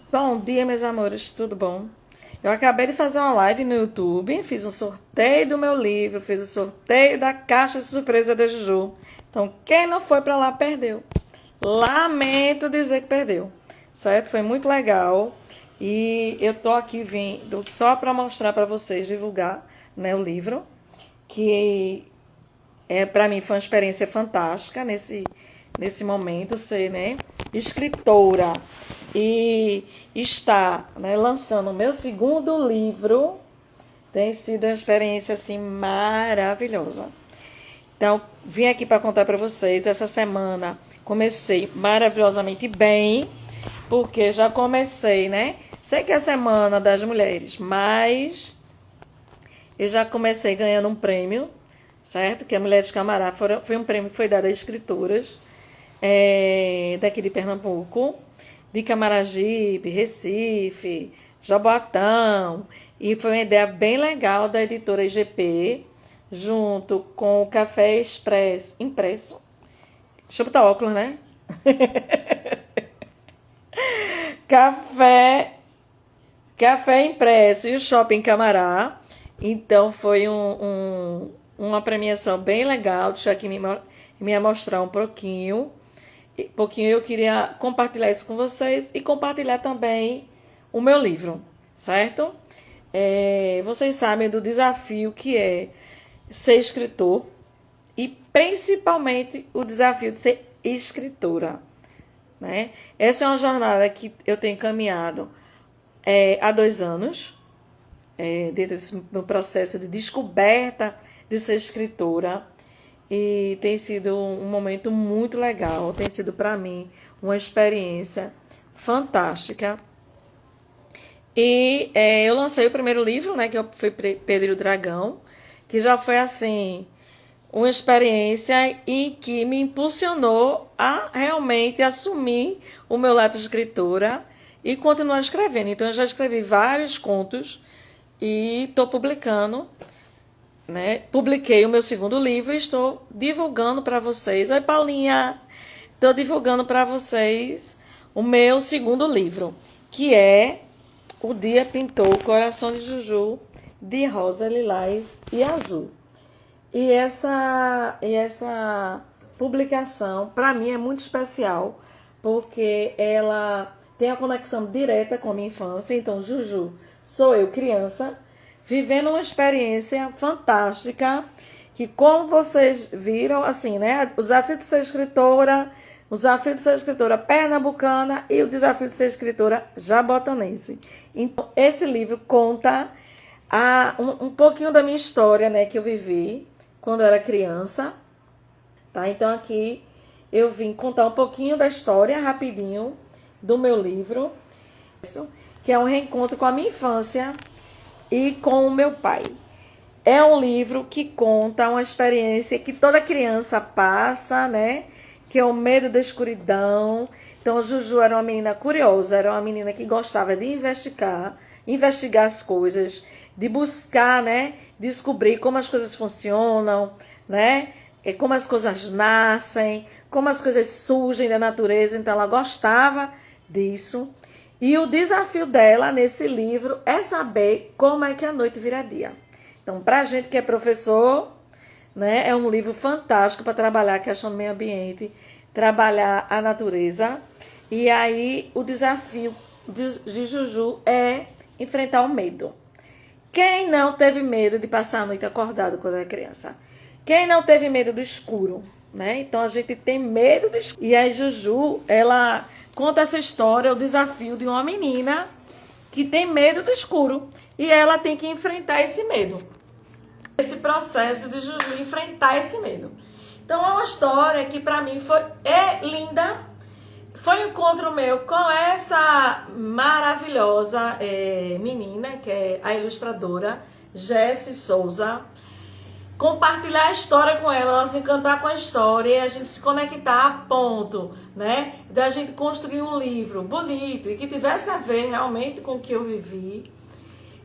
Bom dia, meus amores, tudo bom? Eu acabei de fazer uma live no YouTube, fiz um sorteio do meu livro, fiz o sorteio da caixa de surpresa da Juju. Então, quem não foi pra lá perdeu. Lamento dizer que perdeu, certo? Foi muito legal e eu tô aqui vindo só para mostrar para vocês, divulgar, né, o livro, que para mim foi uma experiência fantástica nesse momento ser, né, escritora e estar, né, lançando o meu segundo livro tem sido uma experiência assim maravilhosa. Então, vim aqui para contar para vocês. Essa semana comecei maravilhosamente bem, porque já comecei, né? Sei que é a Semana das Mulheres, mas eu já comecei ganhando um prêmio, certo? Que a Mulheres Camará foi um prêmio que foi dado a escritoras daqui de Pernambuco, de Camaragibe, Recife, Jaboatão. E foi uma ideia bem legal da editora IGP, junto com o Café Expresso, impresso. Deixa eu botar óculos, né? Café, Café Impresso e o Shopping Camará. Então foi uma premiação bem legal. Deixa eu aqui me mostrar um pouquinho. Eu queria compartilhar isso com vocês e compartilhar também o meu livro, certo? Vocês sabem do desafio que é ser escritor e principalmente o desafio de ser escritora, né? Essa é uma jornada que eu tenho caminhado há 2 anos, dentro desse meu processo de descoberta de ser escritora. E tem sido um momento muito legal, tem sido para mim uma experiência fantástica. E eu lancei o primeiro livro, né, que foi Pedro e o Dragão, que já foi assim uma experiência e que me impulsionou a realmente assumir o meu lado de escritora e continuar escrevendo. Então eu já escrevi vários contos e estou publicando, né? Publiquei o meu segundo livro e estou divulgando para vocês. Oi, Paulinha! Estou divulgando para vocês o meu segundo livro, que é O Dia Pintou o Coração de Juju, de rosa, lilás e azul. E essa publicação, para mim, é muito especial, porque ela tem a conexão direta com a minha infância. Então, Juju, sou eu criança, vivendo uma experiência fantástica, que como vocês viram, assim, né? O desafio de ser escritora, o desafio de ser escritora pernambucana e o desafio de ser escritora jabotanense. Então, esse livro conta um pouquinho da minha história, né, que eu vivi quando eu era criança, tá? Então aqui eu vim contar um pouquinho da história, rapidinho, do meu livro, que é um reencontro com a minha infância e com o meu pai. É um livro que conta uma experiência que toda criança passa, né? Que é o medo da escuridão. Então, a Juju era uma menina curiosa, era uma menina que gostava de investigar as coisas, de buscar, né? Descobrir como as coisas funcionam, né? Como as coisas nascem, como as coisas surgem da natureza. Então, ela gostava disso. E o desafio dela nesse livro é saber como é que a noite vira dia. Então, para a gente que é professor, né, é um livro fantástico para trabalhar a questão do meio ambiente, trabalhar a natureza. E aí, o desafio de Juju é enfrentar o medo. Quem não teve medo de passar a noite acordado quando era criança? Quem não teve medo do escuro, né? Então, a gente tem medo do escuro. E aí, Juju, ela conta essa história, o desafio de uma menina que tem medo do escuro. E ela tem que enfrentar esse medo. Esse processo de Juju enfrentar esse medo. Então, é uma história que para mim é linda. Foi um encontro meu com essa maravilhosa menina, que é a ilustradora Jessi Souza. Compartilhar a história com ela se encantar com a história e a gente se conectar a ponto, né, da gente construir um livro bonito e que tivesse a ver realmente com o que eu vivi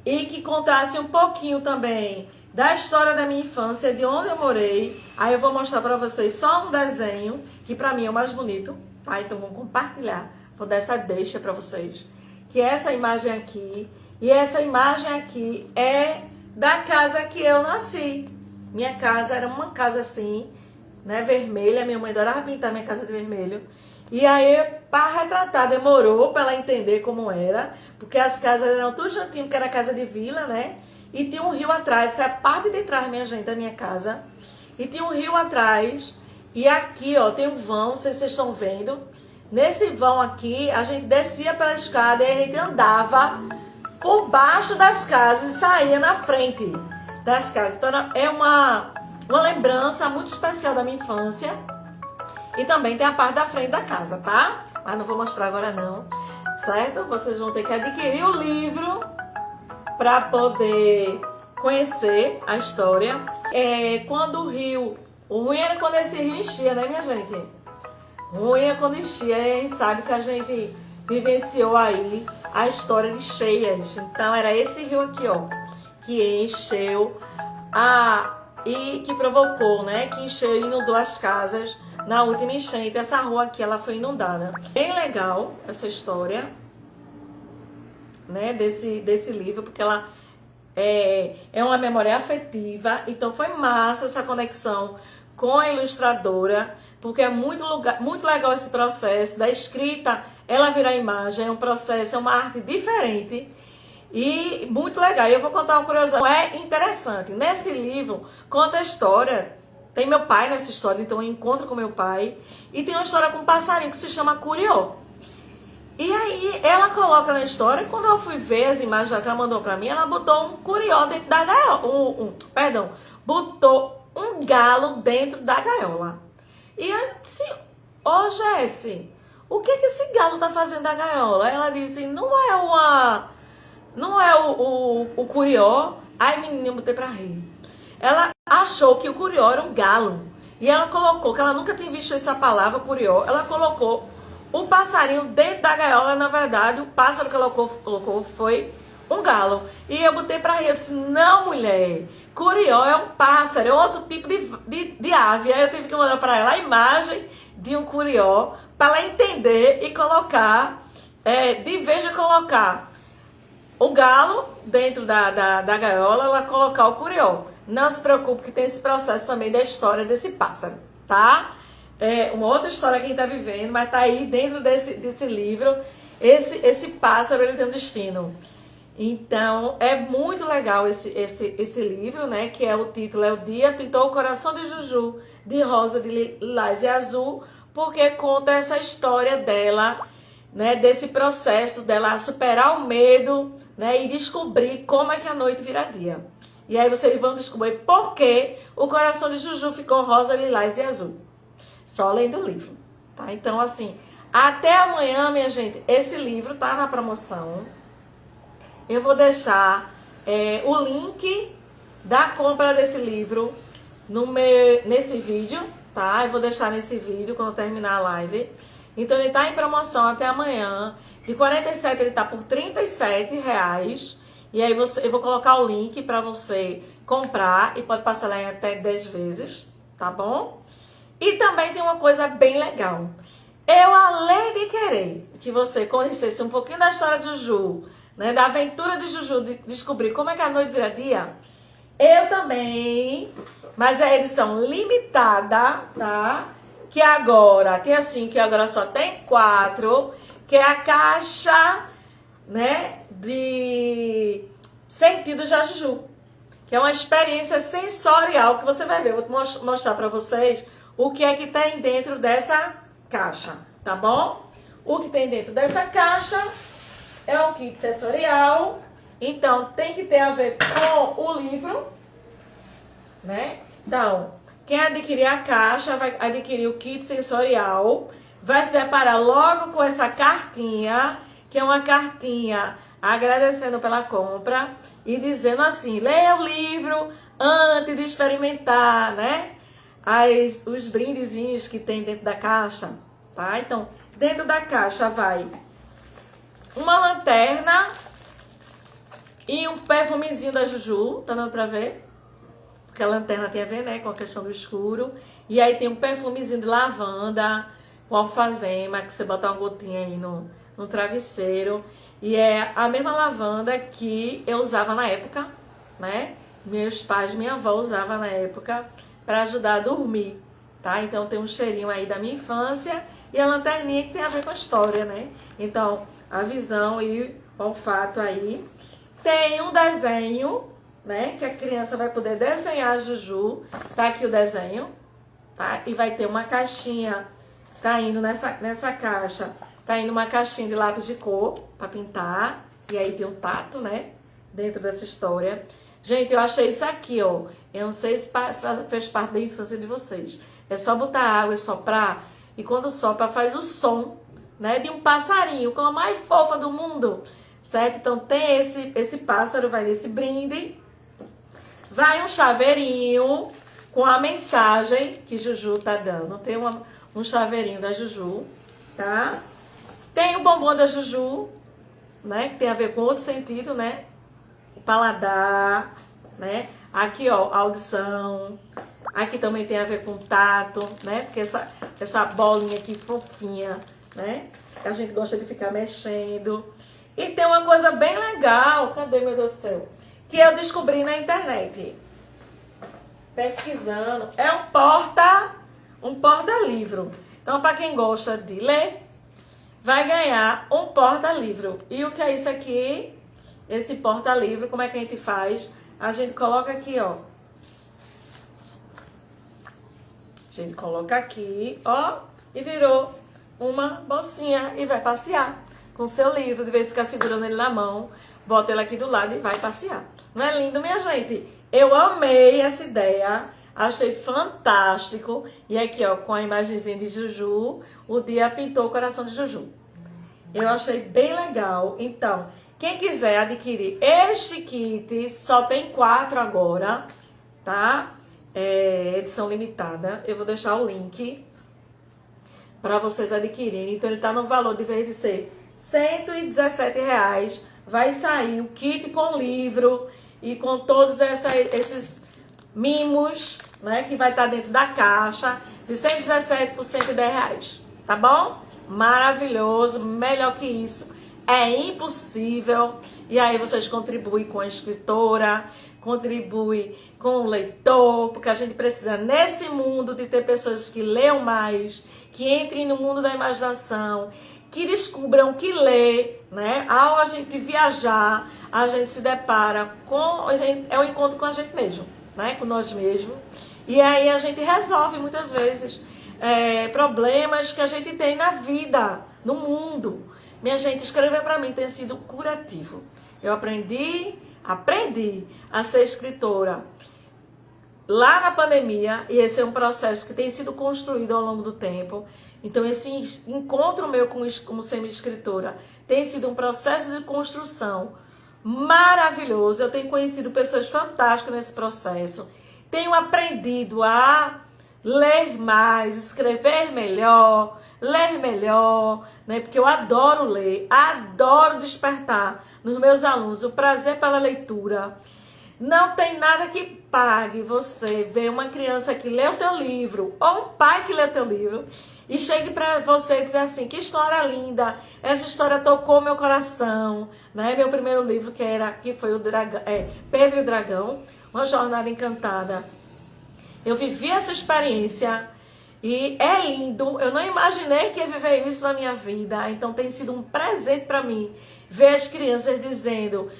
e que contasse um pouquinho também da história da minha infância, de onde eu morei. Aí eu vou mostrar para vocês só um desenho que para mim é o mais bonito, tá? Então vamos compartilhar, vou dar essa deixa para vocês. que é essa imagem aqui. E essa imagem aqui é da casa que eu nasci. Minha casa era uma casa assim, né, vermelha. Minha mãe adorava pintar minha casa de vermelho. E aí, para retratar, demorou para ela entender como era, porque as casas eram tudo juntinho, porque era casa de vila, né? E tinha um rio atrás, essa é a parte de trás, minha gente, da minha casa. E tinha um rio atrás, e aqui, ó, tem um vão, não sei se vocês estão vendo. Nesse vão aqui, a gente descia pela escada e a gente andava por baixo das casas e saía na frente das casas. Então, é uma lembrança muito especial da minha infância. E também tem a parte da frente da casa, tá? Mas não vou mostrar agora não, certo? Vocês vão ter que adquirir o livro para poder conhecer a história. Quando o rio... O ruim era quando esse rio enchia, né, minha gente? O ruim é quando enchia. A gente sabe que a gente vivenciou aí a história de cheias. Então, era esse rio aqui, ó, que encheu e que provocou, né? Que encheu e inundou as casas na última enchente. Essa rua aqui, ela foi inundada. Bem legal essa história, né? Desse livro, porque ela é uma memória afetiva. Então, foi massa essa conexão com a ilustradora, porque é muito legal esse processo da escrita, ela virar imagem, é um processo, é uma arte diferente e muito legal. E eu vou contar uma curiosidade, é interessante. Nesse livro, conta a história, tem meu pai nessa história, então eu encontro com meu pai, e tem uma história com um passarinho que se chama Curió. E aí, ela coloca na história, quando eu fui ver as imagens que ela mandou pra mim, ela botou um curió dentro da gaiola, botou um galo dentro da gaiola. E eu disse, Jesse, o que esse galo tá fazendo na gaiola? Ela disse, não é o curió. Ai, menina, eu botei pra rir. Ela achou que o curió era um galo. E ela colocou, que ela nunca tinha visto essa palavra, curió, ela colocou o passarinho dentro da gaiola. Na verdade, o pássaro que ela colocou foi um galo. E eu botei pra rir, eu disse, não, mulher, curió é um pássaro, é outro tipo de ave. Aí eu tive que mandar pra ela a imagem de um curió, para ela entender e colocar, de vez de colocar o galo dentro da gaiola, ela colocar o curió. Não se preocupe que tem esse processo também da história desse pássaro, tá? É uma outra história que a gente tá vivendo, mas tá aí dentro desse livro. Esse pássaro, ele tem um destino. Então, é muito legal esse livro, né? Que é o título, é O Dia Pintou o Coração de Juju, de rosa, de lilás e azul, porque conta essa história dela, né? Desse processo dela superar o medo, né? E descobrir como é que a noite vira dia. E aí vocês vão descobrir por que o coração de Juju ficou rosa, lilás e azul. Só lendo o livro, tá? Então, assim, até amanhã, minha gente, esse livro tá na promoção. Eu vou deixar o link da compra desse livro nesse vídeo, tá? Eu vou deixar nesse vídeo quando terminar a live. Então, ele tá em promoção até amanhã. De 47, ele tá por R$37. E aí, eu vou colocar o link para você comprar e pode parcelar em até 10 vezes, tá bom? E também tem uma coisa bem legal. Eu, além de querer que você conhecesse um pouquinho da história de Juju, né, da aventura de Juju, de descobrir como é que a noite vira dia, eu também, mas é edição limitada, tá? Que agora, tem assim, que agora só tem 4, que é a caixa, né, de sentidos da Juju, que é uma experiência sensorial que você vai ver. Eu vou mostrar pra vocês o que é que tem dentro dessa caixa, tá bom? O que tem dentro dessa caixa é um kit sensorial, então tem que ter a ver com o livro, né? Então, quem adquirir a caixa vai adquirir o kit sensorial, vai se deparar logo com essa cartinha, que é uma cartinha agradecendo pela compra e dizendo assim, leia o livro antes de experimentar, né? Os brindezinhos que tem dentro da caixa, tá? Então, dentro da caixa vai uma lanterna e um perfumezinho da Juju, tá dando pra ver? Porque a lanterna tem a ver, né, com a questão do escuro. E aí tem um perfumezinho de lavanda com alfazema, que você bota uma gotinha aí no no travesseiro. E é a mesma lavanda que eu usava na época, né? Meus pais, minha avó usava na época para ajudar a dormir, tá? Então tem um cheirinho aí da minha infância e a lanterninha que tem a ver com a história, né? Então, a visão e o olfato aí. Tem um desenho, né? Que a criança vai poder desenhar a Juju. Tá aqui o desenho, tá? E vai ter uma caixinha, tá indo nessa caixa, tá indo uma caixinha de lápis de cor para pintar. E aí tem um tato, né? Dentro dessa história. Gente, eu achei isso aqui, ó. Eu não sei se fez parte da infância de vocês. É só botar água e soprar. E quando sopra, faz o som, né? De um passarinho, com a mais fofa do mundo. Certo? Então tem esse pássaro, vai nesse brinde. Vai um chaveirinho com a mensagem que Juju tá dando. Tem um chaveirinho da Juju, tá? Tem o bombom da Juju, né? Que tem a ver com outro sentido, né? O paladar, né? Aqui, ó, a audição. Aqui também tem a ver com tato, né? Porque essa bolinha aqui fofinha, né? Que a gente gosta de ficar mexendo. E tem uma coisa bem legal, cadê, meu Deus do céu? Que eu descobri na internet. Pesquisando. É um porta-livro. Então, para quem gosta de ler, vai ganhar um porta-livro. E o que é isso aqui? Esse porta-livro, como é que a gente faz? A gente coloca aqui, ó. A gente coloca aqui, ó, e virou uma bolsinha e vai passear com o seu livro. De vez em ficar segurando ele na mão, bota ele aqui do lado e vai passear. Não é lindo, minha gente? Eu amei essa ideia, achei fantástico. E aqui, ó, com a imagenzinha de Juju, o dia pintou o coração de Juju. Eu achei bem legal. Então, quem quiser adquirir este kit, só tem 4 agora, tá? Edição limitada. Eu vou deixar o link para vocês adquirirem. Então, ele tá no valor, de vez de ser R$117, vai sair o kit com livro e com todos esses mimos, né? Que vai estar dentro da caixa, de R$117 por R$110, tá bom? Maravilhoso, melhor que isso é impossível. E aí vocês contribuem com a escritora, contribuem com o leitor, porque a gente precisa, nesse mundo, de ter pessoas que leiam mais, que entrem no mundo da imaginação, que descubram que ler, né? Ao a gente viajar, a gente se depara com... é um encontro com a gente mesmo, né? Com nós mesmos. E aí a gente resolve, muitas vezes, problemas que a gente tem na vida, no mundo. Minha gente, escrever para mim tem sido curativo. Eu aprendi a ser escritora lá na pandemia, e esse é um processo que tem sido construído ao longo do tempo. Então, esse encontro meu como semi-escritora tem sido um processo de construção maravilhoso. Eu tenho conhecido pessoas fantásticas nesse processo. Tenho aprendido a ler mais, escrever melhor, ler melhor, né? Porque eu adoro ler, adoro despertar nos meus alunos o prazer pela leitura. Não tem nada que pague você ver uma criança que lê o teu livro, ou um pai que lê o teu livro, e chegue para você e dizer assim, que história linda, essa história tocou meu coração, né? Meu primeiro livro, que foi o Pedro e o Dragão, Uma Jornada Encantada. Eu vivi essa experiência e é lindo. Eu não imaginei que ia viver isso na minha vida. Então tem sido um presente para mim ver as crianças dizendo...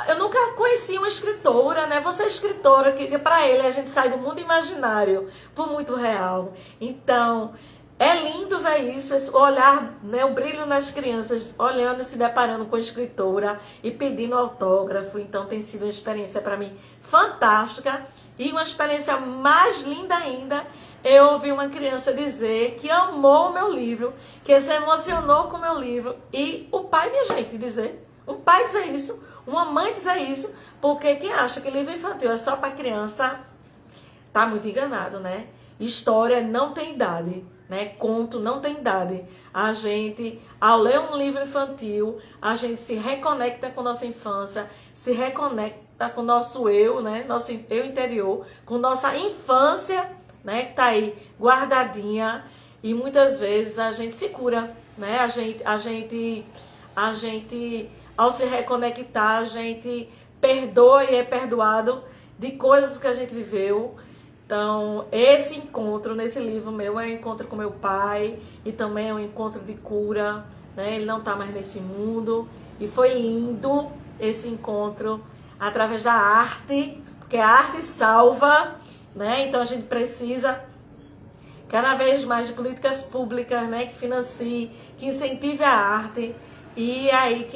Eu nunca conheci uma escritora, né? Você é escritora, que para ele a gente sai do mundo imaginário por muito real. Então, é lindo ver isso, esse olhar, né? O brilho nas crianças, olhando e se deparando com a escritora e pedindo autógrafo. Então, tem sido uma experiência para mim fantástica. E uma experiência mais linda ainda, eu ouvi uma criança dizer que amou o meu livro, que se emocionou com o meu livro. E o pai, minha gente, dizer, um pai dizer isso, uma mãe dizer isso, porque quem acha que livro infantil é só para criança, tá muito enganado, né? História não tem idade, né? Conto não tem idade. A gente, ao ler um livro infantil, a gente se reconecta com nossa infância, se reconecta com nosso eu, né? Nosso eu interior, com nossa infância, né? Que tá aí guardadinha, e muitas vezes a gente se cura, né? A gente, ao se reconectar, a gente perdoa e é perdoado de coisas que a gente viveu. Então, esse encontro nesse livro meu é um encontro com meu pai e também é um encontro de cura, né? Ele não está mais nesse mundo e foi lindo esse encontro através da arte, porque a arte salva, né? Então a gente precisa cada vez mais de políticas públicas, né, que financie, que incentive a arte. E aí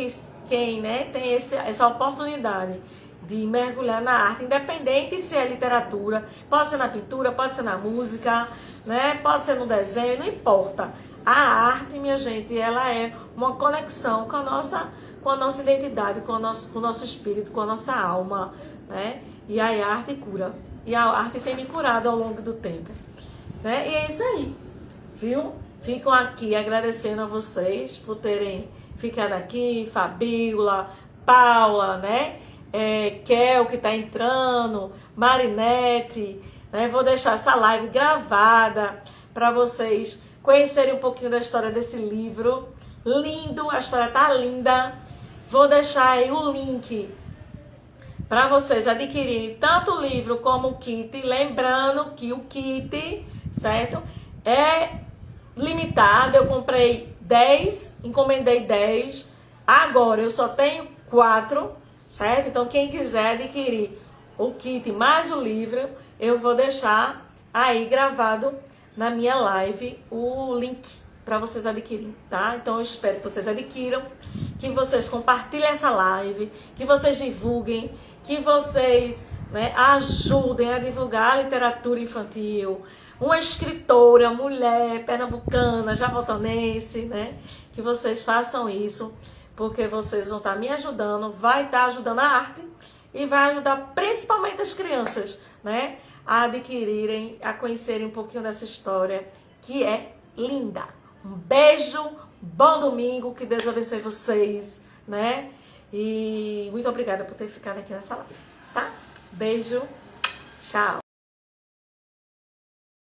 quem, né, tem essa oportunidade de mergulhar na arte, independente se é literatura, pode ser na pintura, pode ser na música, né, pode ser no desenho, não importa. A arte, minha gente, ela é uma conexão com a nossa identidade, com o nosso espírito, com a nossa alma, né? E aí a arte cura. E a arte tem me curado ao longo do tempo, né? E é isso aí, viu? Fico aqui agradecendo a vocês por terem ficado aqui, Fabíola, Paula, né? Kel, que tá entrando, Marinete, né? Vou deixar essa live gravada para vocês conhecerem um pouquinho da história desse livro. Lindo, a história tá linda. Vou deixar aí o link para vocês adquirirem tanto o livro como o kit. Lembrando que o kit, certo, é limitado. Eu comprei 10, encomendei 10. Agora eu só tenho 4, certo? Então quem quiser adquirir o kit mais o livro, eu vou deixar aí gravado na minha live o link para vocês adquirirem, tá? Então eu espero que vocês adquiram, que vocês compartilhem essa live, que vocês divulguem, que vocês, né, ajudem a divulgar a literatura infantil. Uma escritora, mulher, pernambucana, javotanense, né? Que vocês façam isso, porque vocês vão estar me ajudando, vai estar ajudando a arte e vai ajudar principalmente as crianças, né? A adquirirem, a conhecerem um pouquinho dessa história que é linda. Um beijo, bom domingo, que Deus abençoe vocês, né? E muito obrigada por ter ficado aqui nessa live, tá? Beijo, tchau.